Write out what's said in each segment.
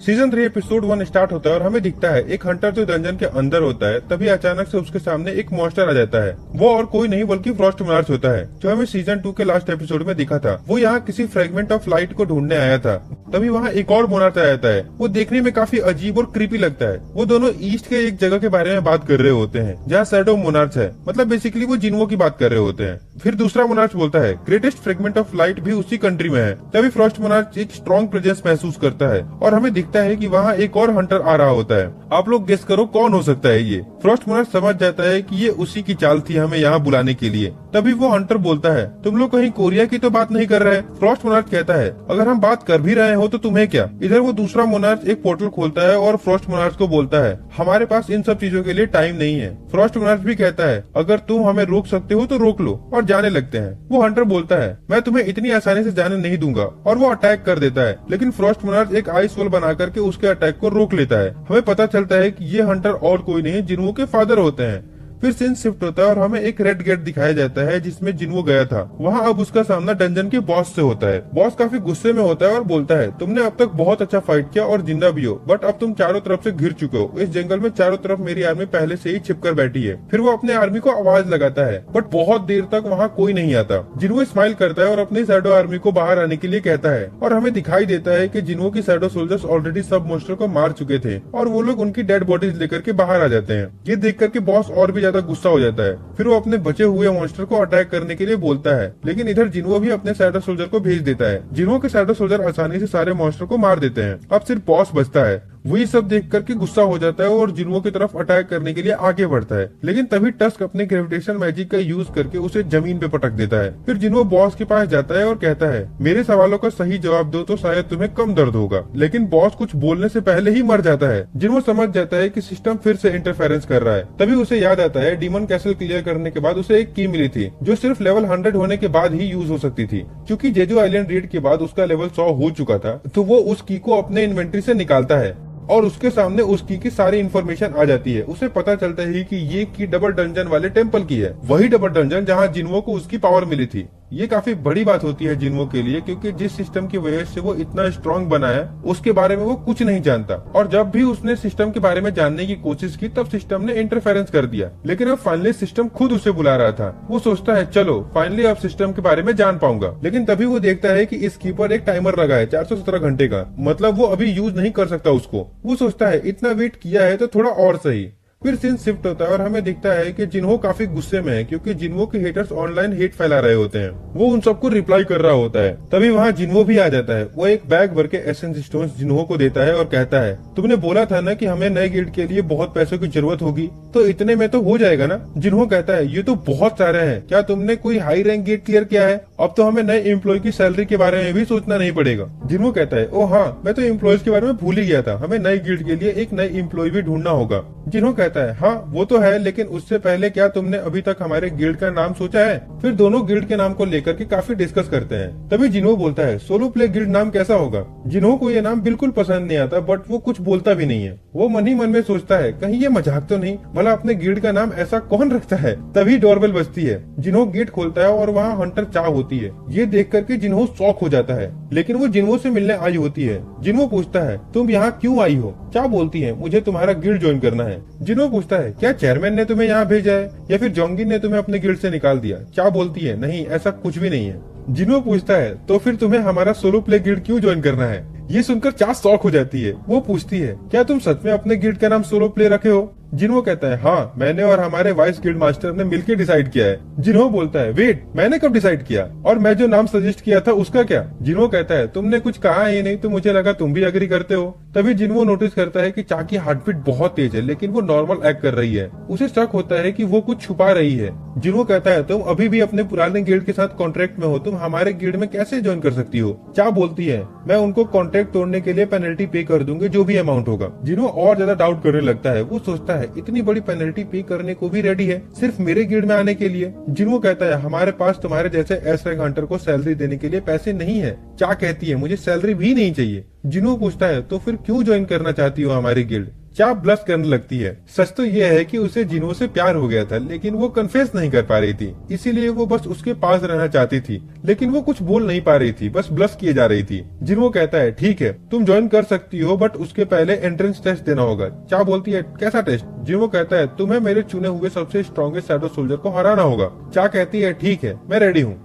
Season 3 episode 1 start होता है और हमें दिखता है एक हंटर जो डंजन के अंदर होता है, तभी अचानक से उसके सामने एक मॉन्स्टर आ जाता है। वो और कोई नहीं बल्कि फ्रॉस्ट मोनार्च होता है, जो हमें सीजन 2 के लास्ट एपिसोड में दिखा था। वो यहाँ किसी फ्रेगमेंट ऑफ लाइट को ढूंढने आया था, तभी वहाँ एक और मोनार्च आ जाता है। वो देखने में काफी अजीब और क्रीपी लगता है। वो दोनों ईस्ट के एक जगह के बारे में बात कर रहे होते हैं, जहाँ शैडो मोनार्च है। मतलब बेसिकली वो जिन्वो की बात कर रहे होते हैं। फिर दूसरा मोनार्च बोलता है ग्रेटेस्ट फ्रेगमेंट ऑफ लाइट भी उसी कंट्री में है। तभी फ्रॉस्ट मोनार्च एक स्ट्रॉन्ग प्रेजेंस महसूस करता है और हमें दिखता है कि वहाँ एक और हंटर आ रहा होता है। आप लोग गेस करो कौन हो सकता है ये। फ्रॉस्ट मोनार्च समझ जाता है कि ये उसी की चाल थी हमें यहाँ बुलाने के लिए। तभी वो हंटर बोलता है तुम लोग कहीं कोरिया की तो बात नहीं कर रहे। फ्रॉस्ट मोनार्च कहता है अगर हम बात कर भी रहे हो तो तुम्हें क्या। इधर वो दूसरा मोनार्च एक पोर्टल खोलता है और फ्रॉस्ट मोनार्च को बोलता है हमारे पास इन सब चीजों के लिए टाइम नहीं है। फ्रॉस्ट मोनार्च भी कहता है अगर तुम हमें रोक सकते हो तो रोक लो, और जाने लगते हैं। वो हंटर बोलता है मैं तुम्हें इतनी आसानी से जाने नहीं दूंगा, और वो अटैक कर देता है। लेकिन फ्रॉस्ट मोनार्च एक आइस वॉल बना करके उसके अटैक को रोक लेता है। हमें पता चलता है कि ये हंटर और कोई नहीं जिन्वो के फादर होते हैं। फिर सीन शिफ्ट होता है और हमें एक रेड गेट दिखाया जाता है जिसमें जिन्वो गया था। वहाँ अब उसका सामना डंजन के बॉस से होता है। बॉस काफी गुस्से में होता है और बोलता है तुमने अब तक बहुत अच्छा फाइट किया और जिंदा भी हो, बट अब तुम चारों तरफ से घिर चुके हो। इस जंगल में चारों तरफ मेरी आर्मी पहले से ही छिपकर बैठी है। फिर वो अपने आर्मी को आवाज लगाता है, बट बहुत देर तक वहाँ कोई नहीं आता। जिन्वो स्माइल करता है और अपनी शैडो आर्मी को बाहर आने के लिए कहता है, और हमें दिखाई देता है कि जिन्वो की शैडो सोल्जर्स ऑलरेडी सब मॉन्स्टर को मार चुके थे और वो लोग उनकी डेड बॉडीज लेकर के बाहर आ जाते हैं। ये देख करके बॉस और भी ज्यादा गुस्सा हो जाता है। फिर वो अपने बचे हुए मॉन्स्टर को अटैक करने के लिए बोलता है, लेकिन इधर जिन्वो भी अपने शैडो सोल्जर को भेज देता है। जिन्वो के शैडो सोल्जर आसानी से सारे मॉन्स्टर को मार देते हैं। अब सिर्फ बॉस बचता है। वो ये सब देख करके गुस्सा हो जाता है और जिन्वो की तरफ अटैक करने के लिए आगे बढ़ता है। लेकिन तभी टस्क अपने ग्रेविटेशन मैजिक का यूज करके उसे जमीन पे पटक देता है। फिर जिन्वो बॉस के पास जाता है और कहता है मेरे सवालों का सही जवाब दो तो शायद तुम्हें कम दर्द होगा। लेकिन बॉस कुछ बोलने से पहले ही मर जाता है। जिन्वो समझ जाता है कि सिस्टम फिर से इंटरफेरेंस कर रहा है। तभी उसे याद आता है डीमन कैसल क्लियर करने के बाद उसे एक की मिली थी जो सिर्फ लेवल 100 होने के बाद ही यूज हो सकती थी। क्योंकि जेजू आइलैंड रेड के बाद उसका लेवल 100 हो चुका था, तो वो उस की को अपने इन्वेंट्री से निकालता है और उसके सामने उस की सारी इन्फॉर्मेशन आ जाती है। उसे पता चलता है कि ये की डबल डंजन वाले टेम्पल की है, वही डबल डंजन जहाँ जिन्वो को उसकी पावर मिली थी। ये काफी बड़ी बात होती है जिन्वो के लिए, क्योंकि जिस सिस्टम की वजह से वो इतना स्ट्रांग बना है उसके बारे में वो कुछ नहीं जानता। और जब भी उसने सिस्टम के बारे में जानने की कोशिश की तब सिस्टम ने इंटरफेरेंस कर दिया। लेकिन अब फाइनली सिस्टम खुद उसे बुला रहा था। वो सोचता है चलो फाइनली अब सिस्टम के बारे में जान पाऊंगा। लेकिन तभी वो देखता है कि इस की पर एक टाइमर लगा है 417 घंटे का, मतलब वो अभी यूज नहीं कर सकता उसको। वो सोचता है इतना वेट किया है तो थोड़ा और सही। फिर सीन शिफ्ट होता है और हमें दिखता है कि जिन्हो काफी गुस्से में है, क्योंकि जिन्हो के हेटर्स ऑनलाइन हेट फैला रहे होते हैं। वो उन सबको रिप्लाई कर रहा होता है। तभी वहाँ जिन्हो भी आ जाता है। वो एक बैग भर के एसेंस स्टोन्स जिन्हो को देता है और कहता है तुमने बोला था ना कि हमें नए गिल्ड के लिए बहुत पैसों की जरूरत होगी, तो इतने में तो हो जाएगा ना। जिन्हो कहता है ये तो बहुत सारे हैं, क्या तुमने कोई हाई रैंक गेट क्लियर किया है? अब तो हमें नए एम्प्लॉय की सैलरी के बारे में भी सोचना नहीं पड़ेगा। जिन्हो कहता है ओ हाँ, मैं तो एम्प्लॉयज के बारे में भूल ही गया था, हमें नई गिल्ड के लिए एक नए एम्प्लॉय भी ढूंढना होगा। जिन्हो कहता है हाँ वो तो है, लेकिन उससे पहले क्या तुमने अभी तक हमारे गिल्ड का नाम सोचा है? फिर दोनों गिल्ड के नाम को लेकर के काफी डिस्कस करते हैं। तभी जिन्हो बोलता है सोलो प्ले गिल्ड नाम कैसा होगा। जिन्हो को ये नाम बिल्कुल पसंद नहीं आता, बट वो कुछ बोलता भी नहीं है। वो मन ही मन में सोचता है कहीं ये मजाक तो नहीं, भला अपने गिल्ड का नाम ऐसा कौन रखता है। तभी डोरबेल बजती है। जिन्हो गेट खोलता है और वहाँ हंटर चा होती है। ये देख करके जिन्हो शॉक हो जाता है, लेकिन वो जिन्हो से मिलने आई होती है। जिन्हो पूछता है तुम यहाँ क्यों आई हो? चा बोलती है मुझे तुम्हारा गिल्ड ज्वाइन करना है। जिन्हो पूछता है क्या चेयरमैन ने तुम्हें यहाँ भेजा है या फिर जोंगिन ने तुम्हें अपने गिल्ड से निकाल दिया? चा बोलती है नहीं, ऐसा कुछ भी नहीं है। जिन्हो पूछता है तो फिर तुम्हें हमारा सोलो प्ले गिल्ड क्यों ज्वाइन करना है? ये सुनकर चा शॉक हो जाती है। वो पूछती है क्या तुम सच में अपने गिल्ड का नाम सोलो प्ले रखे हो? जिन्हो कहता है हाँ, मैंने और हमारे वाइस गिल्ड मास्टर ने मिलकर डिसाइड किया है। जिन्हो बोलता है वेट, मैंने कब डिसाइड किया? और मैं जो नाम सजेस्ट किया था उसका क्या? जिन्हो कहता है तुमने कुछ कहा ही नहीं, तो मुझे लगा तुम भी एग्री करते हो। तभी जिन्हो नोटिस करता है कि चा की हार्टबीट बहुत तेज है, लेकिन वो नॉर्मल एक्ट कर रही है। उसे शक होता है कि वो कुछ छुपा रही है। जिन्हो कहता है तुम अभी भी अपने पुराने गिल्ड के साथ कॉन्ट्रैक्ट में हो, तुम हमारे गिल्ड में कैसे ज्वाइन कर सकती हो? चा बोलती है मैं उनको कॉन्ट्रैक्ट तोड़ने के लिए पेनल्टी पे कर दूंगी, जो भी अमाउंट होगा। जिन्हो और ज्यादा डाउट करने लगता है। वो सोचता है इतनी बड़ी पेनल्टी पे करने को भी रेडी है सिर्फ मेरे गिल्ड में आने के लिए। जिन्हो कहता है हमारे पास तुम्हारे जैसे एस रैंक हंटर को सैलरी देने के लिए पैसे नहीं है। चा कहती है मुझे सैलरी भी नहीं चाहिए। जिन्हो पूछता है तो फिर क्यों ज्वाइन करना चाहती हो हमारी गिल्ड? चा ब्लश करने लगती है। सच तो यह है कि उसे जिन्हो से प्यार हो गया था, लेकिन वो कन्फेस नहीं कर पा रही थी, इसीलिए वो बस उसके पास रहना चाहती थी, लेकिन वो कुछ बोल नहीं पा रही थी, बस ब्लश किए जा रही थी। जिन्हो कहता है ठीक है तुम ज्वाइन कर सकती हो, बट उसके पहले एंट्रेंस टेस्ट देना होगा। चा बोलती है कैसा टेस्ट? जिन्हो कहता है तुम्हें मेरे चुने हुए सबसे स्ट्रॉन्गेस्ट शैडो सोल्जर को हराना होगा। चा कहती है ठीक है मैं रेडी हूँ।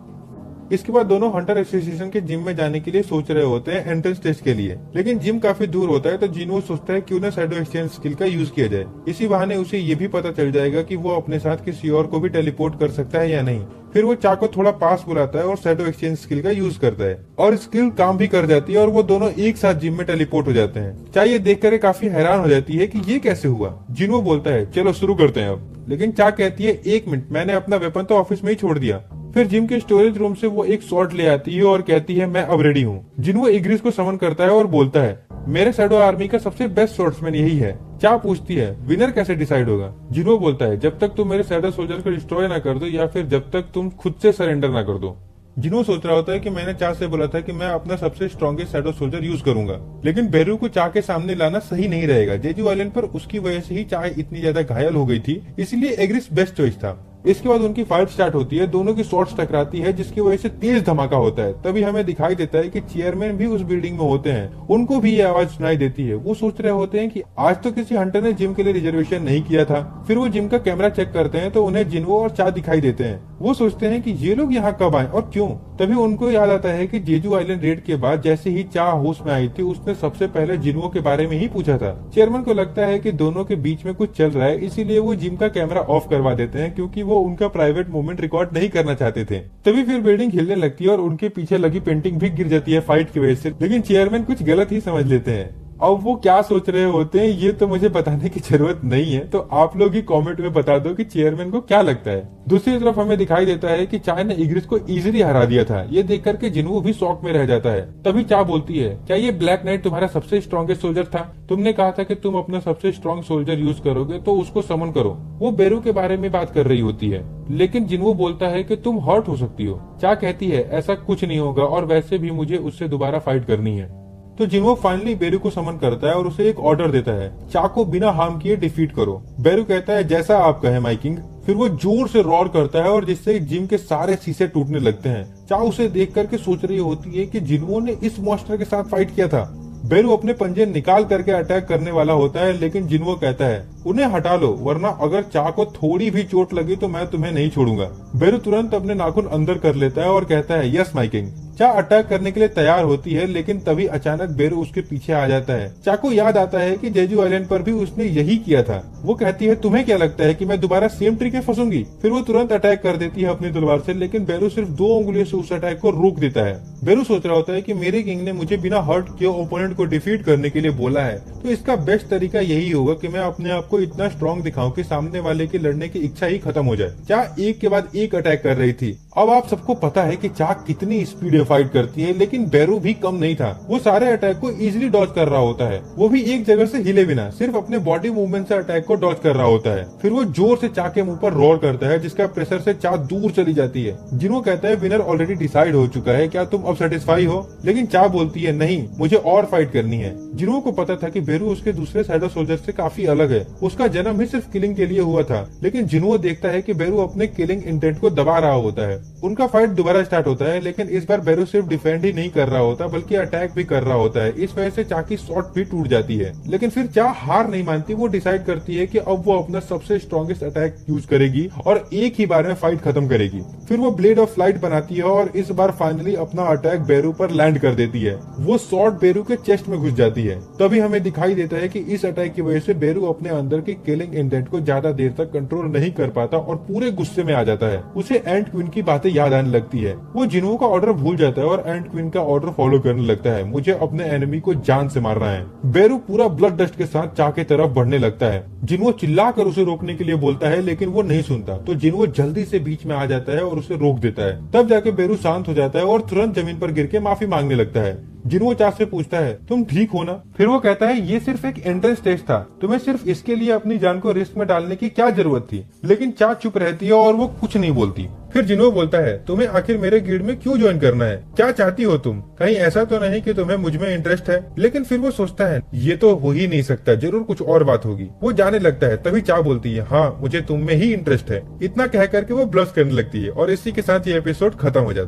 इसके बाद दोनों हंटर एसोसिएशन के जिम में जाने के लिए सोच रहे होते हैं एंट्रेंस टेस्ट के लिए, लेकिन जिम काफी दूर होता है, तो जिन्हो सोचता है क्यों ना शैडो एक्सचेंज स्किल का यूज किया जाए। इसी बहाने उसे ये भी पता चल जाएगा कि वो अपने साथ किसी और को भी टेलीपोर्ट कर सकता है या नहीं। फिर वो चा को थोड़ा पास बुलाता है और शैडो एक्सचेंज स्किल का यूज करता है, और स्किल काम भी कर जाती है और वो दोनों एक साथ जिम में टेलीपोर्ट हो जाते हैं। चा ये देखकर काफी हैरान हो जाती है कि ये कैसे हुआ। जिन्हो बोलता है चलो शुरू करते हैं अब, लेकिन चा कहती है एक मिनट, मैंने अपना वेपन तो ऑफिस में ही छोड़ दिया। फिर जिम के स्टोरेज रूम से वो एक शॉट ले आती है और कहती है मैं अब रेडी हूँ। जिन्हो इग्रिस को समन करता है और बोलता है मेरे शैडो आर्मी का सबसे बेस्ट स्वॉर्ड्समैन यही है। चा पूछती है विनर कैसे डिसाइड होगा? जिन्हो बोलता है जब तक तुम मेरे शैडो सोल्जर को डिस्ट्रॉय ना कर दो, या फिर जब तक तुम खुद से सरेंडर ना कर दो। जिन्हो सोच रहा होता है कि मैंने चा से बोला था कि मैं अपना सबसे स्ट्रॉन्गेस्ट शैडो सोल्जर यूज करूंगा, लेकिन बेरू को चा के सामने लाना सही नहीं रहेगा। जेजू आइलैंड पर उसकी वजह से ही चा इतनी ज्यादा घायल हो गई थी, इसलिए एग्रिस बेस्ट चॉइस था। इसके बाद उनकी फाइट स्टार्ट होती है, दोनों की शॉट्स टकराती है, जिसकी वजह से तेज धमाका होता है। तभी हमें दिखाई देता है कि चेयरमैन भी उस बिल्डिंग में होते हैं, उनको भी ये आवाज सुनाई देती है। वो सोच रहे होते हैं कि आज तो किसी हंटर ने जिम के लिए रिजर्वेशन नहीं किया था। फिर वो जिम का कैमरा चेक करते हैं तो उन्हें जिन्हो और चा दिखाई देते हैं। वो सोचते हैं कि ये लोग यहाँ कब आए और क्यों। तभी उनको याद आता है कि जेजू आइलैंड रेड के बाद जैसे ही चा होश में आई थी, उसने सबसे पहले जिन्हो के बारे में ही पूछा था। चेयरमैन को लगता है कि दोनों के बीच में कुछ चल रहा है, इसीलिए वो जिम का कैमरा ऑफ करवा देते हैं, क्योंकि वो उनका प्राइवेट मोमेंट रिकॉर्ड नहीं करना चाहते थे। तभी फिर बिल्डिंग हिलने लगती है और उनके पीछे लगी पेंटिंग भी गिर जाती है फाइट की वजह से, लेकिन चेयरमैन कुछ गलत ही समझ लेते हैं। अब वो क्या सोच रहे होते हैं ये तो मुझे बताने की जरूरत नहीं है, तो आप लोग ही कमेंट में बता दो कि चेयरमैन को क्या लगता है। दूसरी तरफ हमें दिखाई देता है कि चा ने इग्रिस को इजीली हरा दिया था। ये देख करके जिन्हो भी शॉक में रह जाता है। तभी चा बोलती है क्या ये ब्लैक नाइट तुम्हारा सबसे स्ट्रॉन्गेस्ट सोल्जर था? तुमने कहा था कि तुम अपना सबसे स्ट्रॉन्ग सोल्जर यूज करोगे, तो उसको समन करो। वो बेरू के बारे में बात कर रही होती है, लेकिन जिन्हो बोलता है कि तुम हर्ट हो सकती हो। चा कहती है ऐसा कुछ नहीं होगा, और वैसे भी मुझे उससे दोबारा फाइट करनी है। तो जिन्हो फाइनली बेरू को समन करता है और उसे एक ऑर्डर देता है, चा को बिना हार्म किए डिफीट करो। बेरू कहता है जैसा आप कहें माय किंग। फिर वो जोर से रॉर करता है और जिससे जिम के सारे शीशे टूटने लगते हैं। चा उसे देख करके सोच रही होती है कि जिन्हो ने इस मॉन्स्टर के साथ फाइट किया था। बेरू अपने पंजे निकाल करके अटैक करने वाला होता है, लेकिन जिन्हो कहता है उन्हें हटा लो, वरना अगर चा को थोड़ी भी चोट लगी तो मैं तुम्हें नहीं छोड़ूंगा। बेरू तुरंत अपने नाखून अंदर कर लेता है और कहता है यस माय किंग। चा अटैक करने के लिए तैयार होती है, लेकिन तभी अचानक बेरू उसके पीछे आ जाता है। चा को याद आता है कि जेजू आइलैंड पर भी उसने यही किया था। वो कहती है तुम्हें क्या लगता है कि मैं दोबारा सेम ट्रिक में फंसूंगी? फिर वो तुरंत अटैक कर देती है अपनी तलवार से, लेकिन बेरू सिर्फ 2 उंगलियों से उस अटैक को रोक देता है। बेरू सोच रहा होता है कि मेरे किंग ने मुझे बिना हर्ट किए ओपोनेंट को डिफीट करने के लिए बोला है, तो इसका बेस्ट तरीका यही होगा कि मैं अपने आप को इतना स्ट्रॉन्ग दिखाऊं कि सामने वाले की लड़ने की इच्छा ही खत्म हो जाए। चा एक के बाद एक अटैक कर रही थी। अब आप सबको पता है कि चा कितनी स्पीड में फाइट करती है, लेकिन बेरू भी कम नहीं था। वो सारे अटैक को इजीली डॉज कर रहा होता है, वो भी एक जगह से हिले बिना, सिर्फ अपने बॉडी मूवमेंट से अटैक को डॉज कर रहा होता है। फिर वो जोर से चा के मुंह पर रोर करता है, जिसका प्रेशर से चा दूर चली जाती है। जिन्हो कहता है विनर ऑलरेडी डिसाइड हो चुका है, क्या तुम अब सेटिस्फाई हो? लेकिन चा बोलती है नहीं, मुझे और फाइट करनी है। जिन्हो को पता था कि बेरू उसके दूसरे शैडो सोल्जर से काफी अलग है, उसका जन्म ही सिर्फ किलिंग के लिए हुआ था, लेकिन जिन्हो देखता है कि बेरू अपने किलिंग इंटेंट को दबा रहा होता है। उनका फाइट दोबारा स्टार्ट होता है, लेकिन इस बार बेरू सिर्फ डिफेंड ही नहीं कर रहा होता बल्कि अटैक भी कर रहा होता है। इस वजह से चा की शॉट भी टूट जाती है, लेकिन फिर चा हार नहीं मानती। वो डिसाइड करती है कि अब वो अपना सबसे स्ट्रॉन्गेस्ट अटैक यूज करेगी और एक ही बार में फाइट खत्म करेगी। फिर वो ब्लेड ऑफ फ्लाइट बनाती है और इस बार फाइनली अपना अटैक बेरू पर लैंड कर देती है। वो शॉट बेरू के चेस्ट में घुस जाती है। तभी हमें दिखाई देता है कि इस अटैक की वजह से बेरू अपने अंदर की किलिंग इंटेंट को ज्यादा देर तक कंट्रोल नहीं कर पाता और पूरे गुस्से में आ जाता है। उसे एंट क्वीन की बातें याद आने लगती है। वो जिन्हो का ऑर्डर भूल जाता है और एंट क्वीन का ऑर्डर फॉलो करने लगता है। मुझे अपने एनिमी को जान से मारना है। बेरू पूरा ब्लड डस्ट के साथ चा के तरफ बढ़ने लगता है। जिन्हो चिल्लाकर उसे रोकने के लिए बोलता है, लेकिन वो नहीं सुनता, तो जिन्हो जल्दी से बीच में आ जाता है और उसे रोक देता है। तब जाके बेरू शांत हो जाता है और तुरंत जमीन पर गिर के माफी मांगने लगता है। जिन्हो चा से पूछता है तुम ठीक हो ना? फिर वो कहता है ये सिर्फ एक एंट्रेंस टेस्ट था, तुम्हें सिर्फ इसके लिए अपनी जान को रिस्क में डालने की क्या जरूरत थी? लेकिन चा चुप रहती है और वो कुछ नहीं बोलती। फिर जिन्हो बोलता है तुम्हें आखिर मेरे गिल्ड में क्यों ज्वाइन करना है? क्या चाहती हो तुम? कहीं ऐसा तो नहीं कि तुम्हें मुझ में इंटरेस्ट है? लेकिन फिर वो सोचता है ये तो हो ही नहीं सकता, जरूर कुछ और बात होगी। वो जाने लगता है, तभी चा बोलती है हाँ मुझे तुम में ही इंटरेस्ट है। इतना कह करके वो ब्लश करने लगती है और इसी के साथ ये एपिसोड खत्म हो जाता है।